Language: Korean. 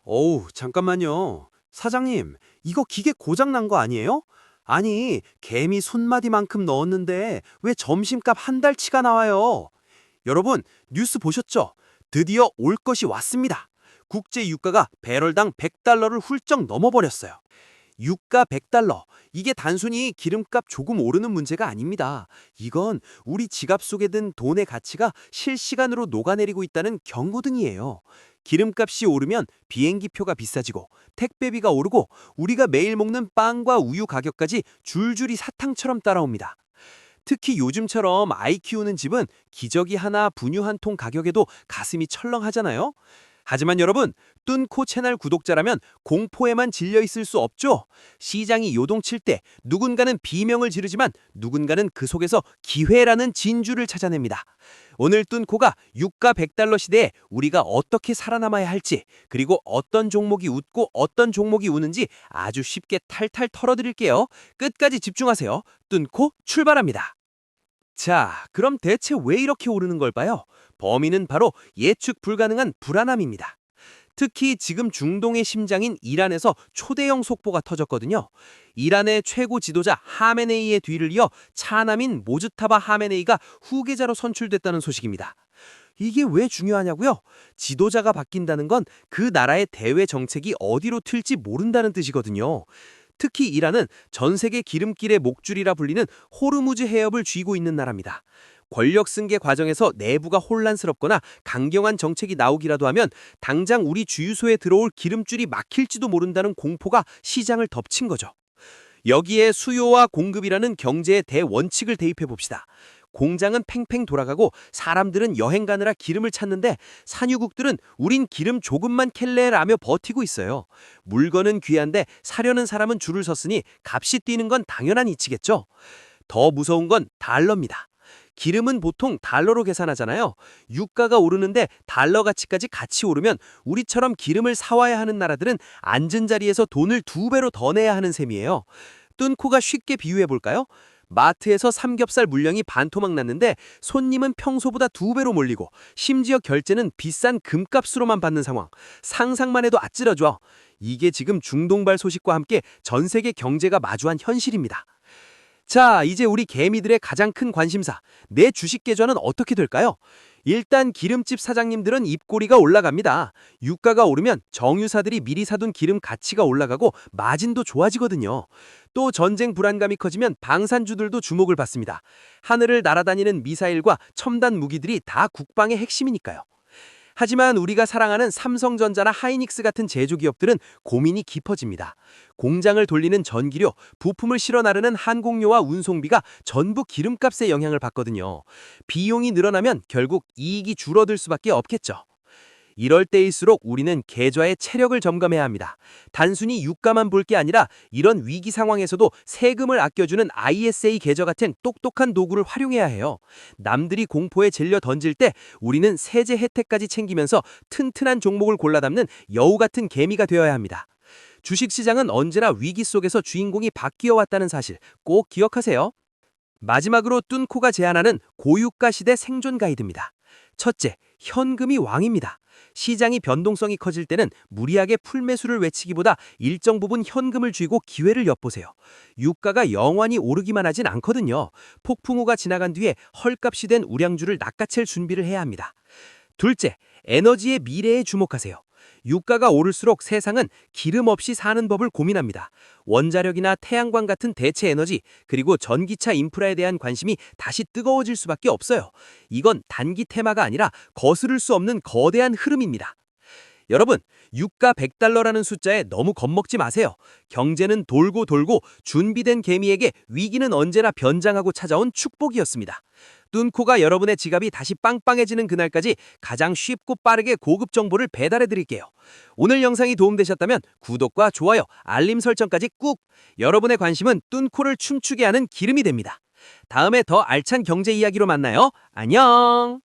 어우, 잠깐만요. 사장님, 이거 기계 고장 난 거 아니에요? 아니, 개미 손마디만큼 넣었는데 왜 점심값 한 달치가 나와요? 여러분, 뉴스 보셨죠? 드디어 올 것이 왔습니다. 국제 유가가 배럴당 100달러를 훌쩍 넘어버렸어요. 유가 100달러. 이게 단순히 기름값 조금 오르는 문제가 아닙니다. 이건 우리 지갑 속에 든 돈의 가치가 실시간으로 녹아내리고 있다는 경고등이에요. 기름값이 오르면 비행기표가 비싸지고 택배비가 오르고 우리가 매일 먹는 빵과 우유 가격까지 줄줄이 사탕처럼 따라옵니다. 특히 요즘처럼 아이 키우는 집은 기저귀 하나, 분유 한 통 가격에도 가슴이 철렁하잖아요. 하지만 여러분, 뚠코 채널 구독자라면 공포에만 질려 있을 수 없죠. 시장이 요동칠 때 누군가는 비명을 지르지만 누군가는 그 속에서 기회라는 진주를 찾아냅니다. 오늘 뚠코가 유가 100달러 시대에 우리가 어떻게 살아남아야 할지, 그리고 어떤 종목이 웃고 어떤 종목이 우는지 아주 쉽게 탈탈 털어드릴게요. 끝까지 집중하세요. 뚠코 출발합니다. 자, 그럼 대체 왜 이렇게 오르는 걸까요? 범인은 바로 예측 불가능한 불안함입니다. 특히 지금 중동의 심장인 이란에서 초대형 속보가 터졌거든요. 이란의 최고 지도자 하메네이의 뒤를 이어 차남인 모즈타바 하메네이가 후계자로 선출됐다는 소식입니다. 이게 왜 중요하냐고요? 지도자가 바뀐다는 건 그 나라의 대외 정책이 어디로 튈지 모른다는 뜻이거든요. 특히 이란은 전 세계 기름길의 목줄이라 불리는 호르무즈 해협을 쥐고 있는 나라입니다. 권력 승계 과정에서 내부가 혼란스럽거나 강경한 정책이 나오기라도 하면 당장 우리 주유소에 들어올 기름줄이 막힐지도 모른다는 공포가 시장을 덮친 거죠. 여기에 수요와 공급이라는 경제의 대원칙을 대입해 봅시다. 공장은 팽팽 돌아가고 사람들은 여행 가느라 기름을 찾는데 산유국들은 우린 기름 조금만 캘래라며 버티고 있어요. 물건은 귀한데 사려는 사람은 줄을 섰으니 값이 뛰는 건 당연한 이치겠죠. 더 무서운 건 달러입니다. 기름은 보통 달러로 계산하잖아요. 유가가 오르는데 달러 가치까지 같이 오르면 우리처럼 기름을 사와야 하는 나라들은 앉은 자리에서 돈을 2배로 더 내야 하는 셈이에요. 뚠코가 쉽게 비유해 볼까요? 마트에서 삼겹살 물량이 반토막 났는데 손님은 평소보다 2배로 몰리고 심지어 결제는 비싼 금값으로만 받는 상황. 상상만 해도 아찔하죠. 이게 지금 중동발 소식과 함께 전 세계 경제가 마주한 현실입니다. 자, 이제 우리 개미들의 가장 큰 관심사, 내 주식 계좌는 어떻게 될까요? 일단 기름집 사장님들은 입꼬리가 올라갑니다. 유가가 오르면 정유사들이 미리 사둔 기름 가치가 올라가고 마진도 좋아지거든요. 또 전쟁 불안감이 커지면 방산주들도 주목을 받습니다. 하늘을 날아다니는 미사일과 첨단 무기들이 다 국방의 핵심이니까요. 하지만 우리가 사랑하는 삼성전자나 하이닉스 같은 제조기업들은 고민이 깊어집니다. 공장을 돌리는 전기료, 부품을 실어 나르는 항공료와 운송비가 전부 기름값에 영향을 받거든요. 비용이 늘어나면 결국 이익이 줄어들 수밖에 없겠죠. 이럴 때일수록 우리는 계좌의 체력을 점검해야 합니다. 단순히 유가만 볼 게 아니라 이런 위기 상황에서도 세금을 아껴주는 ISA 계좌 같은 똑똑한 도구를 활용해야 해요. 남들이 공포에 질려 던질 때 우리는 세제 혜택까지 챙기면서 튼튼한 종목을 골라 담는 여우 같은 개미가 되어야 합니다. 주식시장은 언제나 위기 속에서 주인공이 바뀌어 왔다는 사실 꼭 기억하세요. 마지막으로 뚠코가 제안하는 고유가 시대 생존 가이드입니다. 첫째, 현금이 왕입니다. 시장이 변동성이 커질 때는 무리하게 풀매수를 외치기보다 일정 부분 현금을 쥐고 기회를 엿보세요. 유가가 영원히 오르기만 하진 않거든요. 폭풍우가 지나간 뒤에 헐값이 된 우량주를 낚아챌 준비를 해야 합니다. 둘째, 에너지의 미래에 주목하세요. 유가가 오를수록 세상은 기름 없이 사는 법을 고민합니다. 원자력이나 태양광 같은 대체 에너지, 그리고 전기차 인프라에 대한 관심이 다시 뜨거워질 수밖에 없어요. 이건 단기 테마가 아니라 거스를 수 없는 거대한 흐름입니다. 여러분, 유가 100달러라는 숫자에 너무 겁먹지 마세요. 경제는 돌고 돌고 준비된 개미에게 위기는 언제나 변장하고 찾아온 축복이었습니다. 뚠코가 여러분의 지갑이 다시 빵빵해지는 그날까지 가장 쉽고 빠르게 고급 정보를 배달해 드릴게요. 오늘 영상이 도움되셨다면 구독과 좋아요, 알림 설정까지 꾹! 여러분의 관심은 뚠코를 춤추게 하는 기름이 됩니다. 다음에 더 알찬 경제 이야기로 만나요. 안녕!